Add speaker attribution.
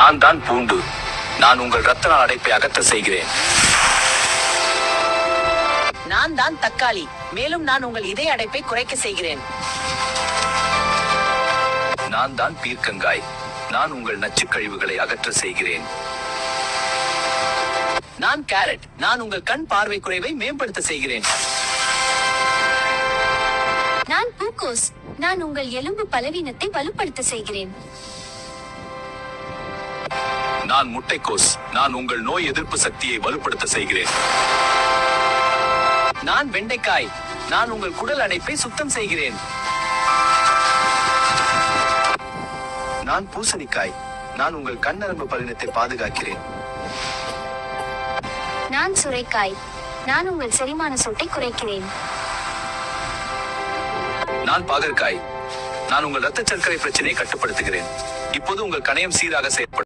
Speaker 1: நான் தான் பூண்டு. நான் உங்கள் இரத்த நாள அடைப்பை அகற்ற செய்கிறேன்.
Speaker 2: நான் தான் தக்காளி. மேலும் நான் உங்கள் இதய அடைப்பை குறைக்க செய்கிறேன்.
Speaker 1: நான் தான் பீர்க்கங்காய். நான் உங்கள் நச்சுக் கழிவுகளை அகற்ற செய்கிறேன்.
Speaker 2: நான் கேரட். நான் உங்கள் கண் பார்வை குறைவை மேம்படுத்த செய்கிறேன்.
Speaker 3: நான் பூக்கோஸ். நான் உங்கள் எலும்பு பலவீனத்தை வலுப்படுத்த செய்கிறேன்.
Speaker 1: நான் முட்டைக்கோஸ். நான் உங்கள் நோய் எதிர்ப்பு சக்தியை வலுப்படுத்த செய்கிறேன்.
Speaker 2: நான் வெண்டைக்காய். நான் உங்கள் குடல் அடைப்பை சுத்தம் செய்கிறேன்.
Speaker 1: நான் பூசணிக்காய். நான் உங்கள் கண்ணரம்பு பலவீனத்தை பாதுகாக்கிறேன்.
Speaker 3: நான் சுரைக்காய். நான் உங்கள் செரிமான சூட்டை குறைக்கிறேன்.
Speaker 1: நான் பாகற்காய். நான் உங்கள் இரத்த சர்க்கரை பிரச்சனையை கட்டுப்படுத்துகிறேன். இப்போது உங்கள் கணையம் சீராக செயல்படும்.